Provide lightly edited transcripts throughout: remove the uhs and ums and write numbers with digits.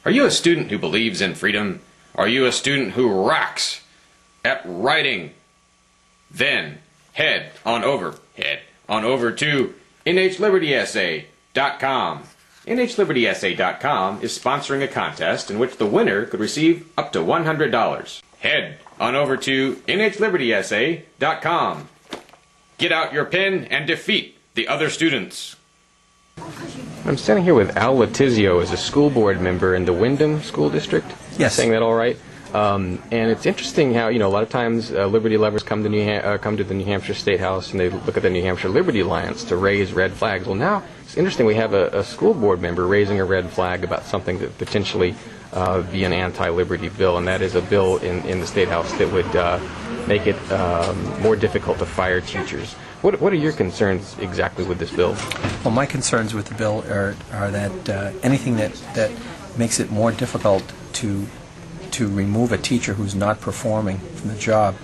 Are you a student who believes in freedom? Are you a student who rocks at writing? Then head on over to NHLibertyEssay.com. NHLibertyEssay.com is sponsoring a contest in which the winner could receive up to $100. Head on over to NHLibertyEssay.com. Get out your pen and defeat the other students. I'm standing here with Al Letizio as a school board member in the Wyndham School District. Yes. Saying that all right? And it's interesting how, a lot of times Liberty lovers come to the New Hampshire State House and they look at the New Hampshire Liberty Alliance to raise red flags. Well, now it's interesting we have a school board member raising a red flag about something that potentially be an anti-liberty bill, and that is a bill in the State House that would make it more difficult to fire teachers. What are your concerns exactly with this bill? Well, my concerns with the bill are that anything that makes it more difficult to remove a teacher who's not performing from the job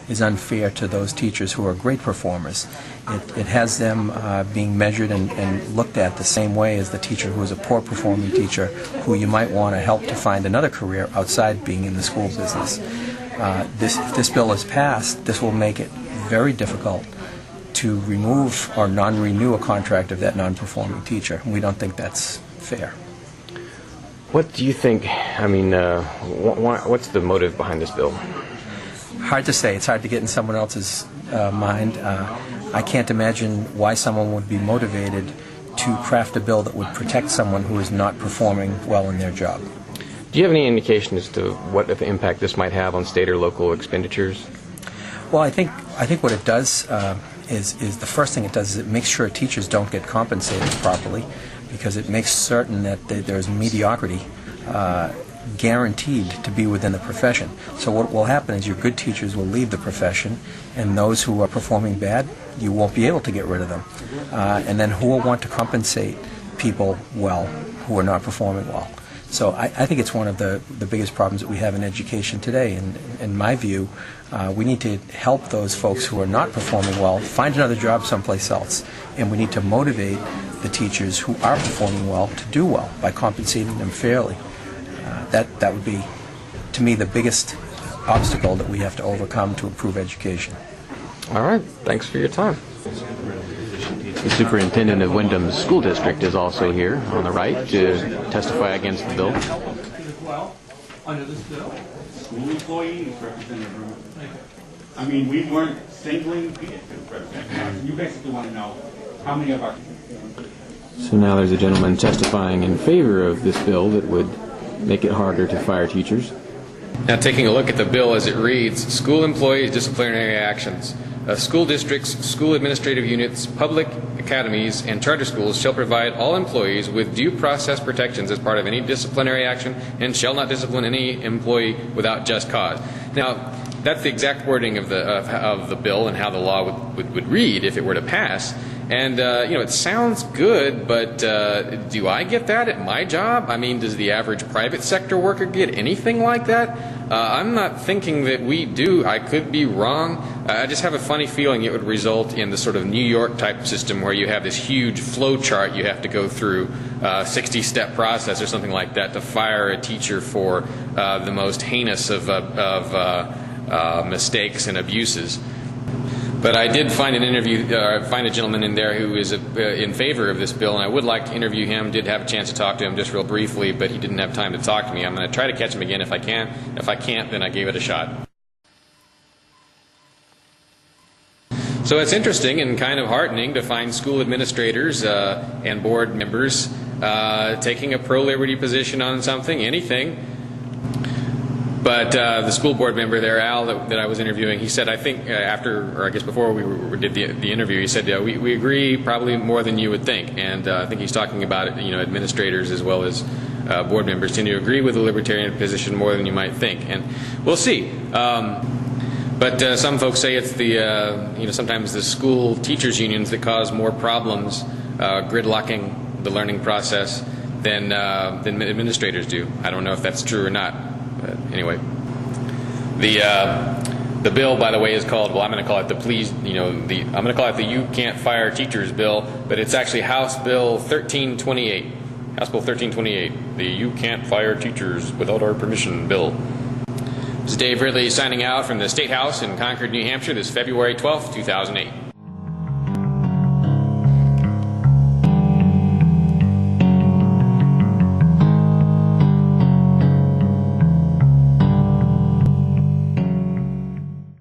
is unfair to those teachers who are great performers. It has them being measured and looked at the same way as the teacher who is a poor performing teacher who you might want to help to find another career outside being in the school business. If this bill is passed, this will make it very difficult to remove or non-renew a contract of that non-performing teacher. We don't think that's fair. What do you think, what's the motive behind this bill? Hard to say. It's hard to get in someone else's mind. I can't imagine why someone would be motivated to craft a bill that would protect someone who is not performing well in their job. Do you have any indication as to what impact this might have on state or local expenditures? Well, I think what it does is the first thing it does is it makes sure teachers don't get compensated properly, because it makes certain that there's mediocrity guaranteed to be within the profession. So what will happen is your good teachers will leave the profession, and those who are performing bad, you won't be able to get rid of them. And then who will want to compensate people well who are not performing well? So I think it's one of the biggest problems that we have in education today. And in my view, we need to help those folks who are not performing well find another job someplace else. And we need to motivate the teachers who are performing well to do well by compensating them fairly. That would be, to me, the biggest obstacle that we have to overcome to improve education. All right. Thanks for your time. The superintendent of Wyndham School District is also here on the right to testify against the bill. Under this bill, school employees representative. I mean, we weren't singling people to represent. You basically want to know how many of our. So now there's a gentleman testifying in favor of this bill that would make it harder to fire teachers. Now, taking a look at the bill as it reads, school employees disciplinary actions. School districts, school administrative units, public academies, and charter schools shall provide all employees with due process protections as part of any disciplinary action and shall not discipline any employee without just cause. Now, that's the exact wording of the bill and how the law would read if it were to pass. And, it sounds good, but do I get that at my job? I mean, does the average private sector worker get anything like that? I'm not thinking that we do. I could be wrong. I just have a funny feeling it would result in the sort of New York type system where you have this huge flow chart you have to go through, 60-step process or something like that to fire a teacher for the most heinous of mistakes and abuses. But I did find find a gentleman in there who is in favor of this bill, and I would like to interview him. Did have a chance to talk to him just real briefly, but he didn't have time to talk to me. I'm going to try to catch him again if I can. If I can't, then I gave it a shot. So it's interesting and kind of heartening to find school administrators and board members taking a pro-liberty position on something, anything. But the school board member there, Al, that I was interviewing, he said, I think before we did the interview, he said, we agree probably more than you would think. And I think he's talking about, administrators as well as board members tend to agree with the libertarian position more than you might think. And we'll see. But some folks say it's sometimes the school teachers unions that cause more problems, gridlocking the learning process than administrators do. I don't know if that's true or not. But anyway, the bill, by the way, is called. Well, I'm going to call it I'm going to call it the "You Can't Fire Teachers" bill, but it's actually House Bill 1328, House Bill 1328, the You Can't Fire Teachers Without Our Permission bill. This is Dave Ridley signing out from the State House in Concord, New Hampshire, this February 12th, 2008.